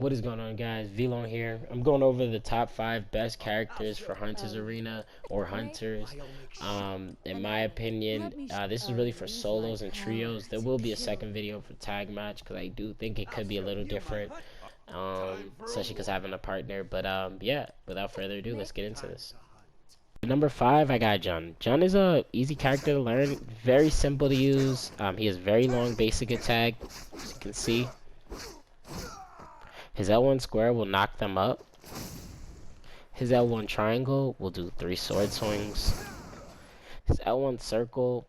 What is going on, guys? Vlon here. I'm going over the top 5 best characters for Hunters Arena or Hunters. In my opinion, this is really for solos and trios. There will be a second video for tag match because I do think it could be a little different, especially because having a partner. But yeah, without further ado, let's get into this. Number 5, I got Jun. Jun is a easy character to learn, very simple to use. He has very long basic attack, as you can see. His L1 square will knock them up. His L1 triangle will do 3 sword swings. His L1 circle,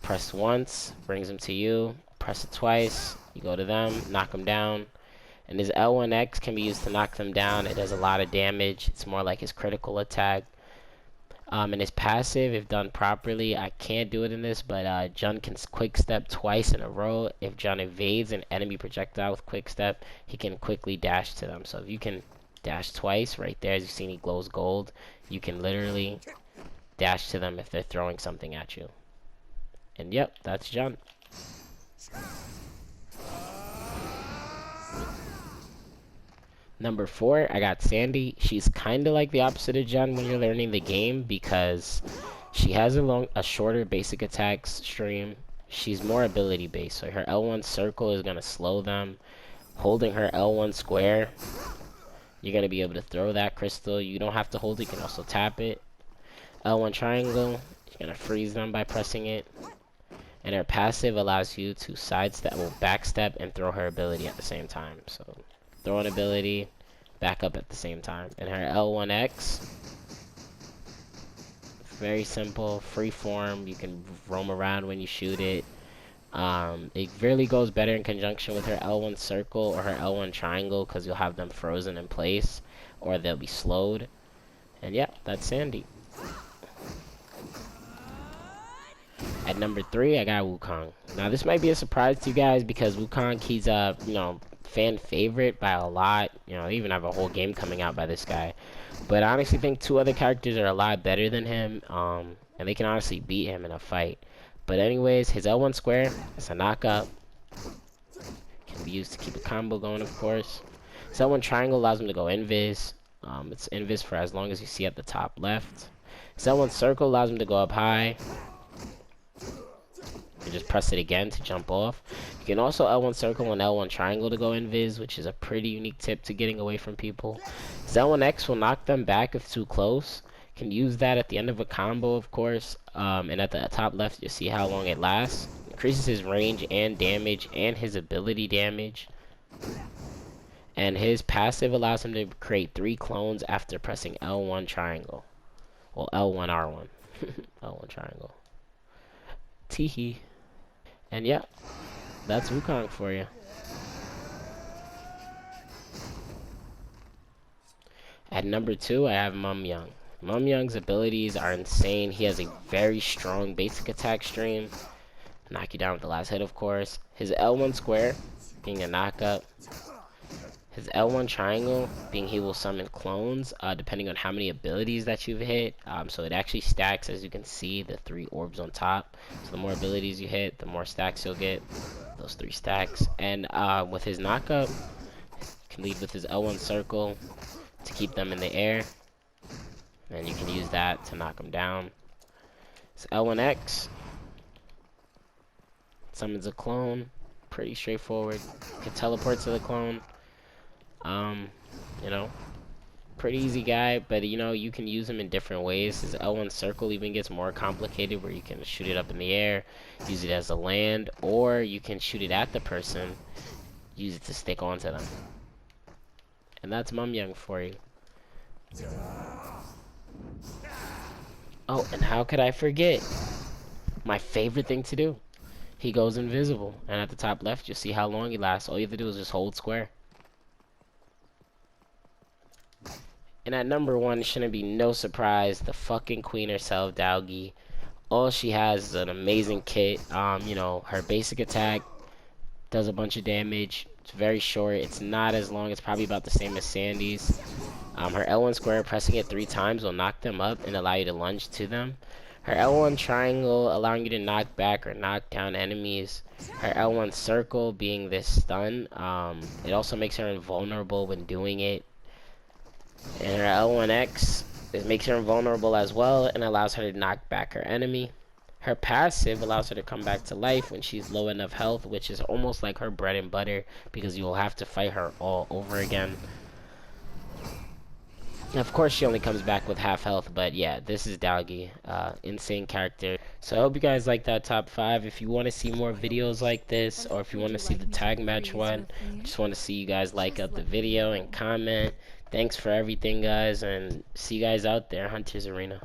press once, brings him to you. Press it twice, you go to them, knock them down. And his L1X can be used to knock them down. It does a lot of damage. It's more like his critical attack. And his passive, if done properly, I can't do it in this, but Jun can quick step twice in a row. If Jun evades an enemy projectile with quick step, he can quickly dash to them. So if you can dash twice, right there, as you've seen, he glows gold. You can literally dash to them if they're throwing something at you. And yep, that's Jun. Number 4, I got Sandy. She's kind of like the opposite of Jun when you're learning the game because she has a shorter basic attack stream. She's more ability based, so her L1 circle is going to slow them. Holding her L1 square, you're going to be able to throw that crystal. You don't have to hold it, you can also tap it. L1 triangle, you're going to freeze them by pressing it. And her passive allows you to sidestep, well, backstep, and throw her ability at the same time. So throw an ability, back up at the same time. And her L1X, very simple, free form. You can roam around when you shoot it. It really goes better in conjunction with her L1 circle or her L1 triangle because you'll have them frozen in place or they'll be slowed. And yeah, that's Sandy. At number 3, I got Wukong. Now this might be a surprise to you guys because Wukong, he's a, fan favorite by a lot. They even have a whole game coming out by this guy. But I honestly think 2 other characters are a lot better than him, and they can honestly beat him in a fight. But anyways, his L1 square is a knockup. Can be used to keep a combo going, of course. His L1 triangle allows him to go invis. It's invis for as long as you see at the top left. His L1 circle allows him to go up high. You just press it again to jump off. You can also L1 circle and L1 triangle to go invis, which is a pretty unique tip to getting away from people. L1X will knock them back if too close. Can use that at the end of a combo, of course. And at the top left, you'll see how long it lasts. Increases his range and damage and his ability damage. And his passive allows him to create 3 clones after pressing L1 triangle. Well, L1 R1. L1 triangle. Teehee. And yeah, that's Wukong for you. At number 2, I have Momyoung. Momyoung's abilities are insane. He has a very strong basic attack stream. Knock you down with the last hit, of course. His L1 square being a knockup. His L1 triangle being he will summon clones depending on how many abilities that you've hit. So it actually stacks, as you can see, the 3 orbs on top. So the more abilities you hit, the more stacks you'll get. Those 3 stacks. And with his knockup, you can lead with his L1 circle to keep them in the air. And you can use that to knock them down. His L1X summons a clone. Pretty straightforward. You can teleport to the clone. Pretty easy guy, but you can use him in different ways. His L1 circle even gets more complicated where you can shoot it up in the air, use it as a land, or you can shoot it at the person, use it to stick onto them. And that's Momyoung for you. Oh, and how could I forget my favorite thing to do? He goes invisible, and at the top left you'll see how long he lasts. All you have to do is just hold square. And at number 1, it shouldn't be no surprise, the fucking queen herself, Doggy. All she has is an amazing kit. Her basic attack does a bunch of damage. It's very short. It's not as long. It's probably about the same as Sandy's. Her L1 square, pressing it 3 times will knock them up and allow you to lunge to them. Her L1 triangle allowing you to knock back or knock down enemies. Her L1 circle being this stun. It also makes her invulnerable when doing it. And her L1X, it makes her invulnerable as well and allows her to knock back her enemy. Her passive allows her to come back to life when she's low enough health, which is almost like her bread and butter because you will have to fight her all over again. Of course, she only comes back with half health, but yeah, this is Dalgi. Insane character. So I hope you guys like that top 5. If you want to see more videos like this, or if you want to see the tag match one, I just want to see you guys like up the video and comment. Thanks for everything, guys, and see you guys out there, Hunters Arena.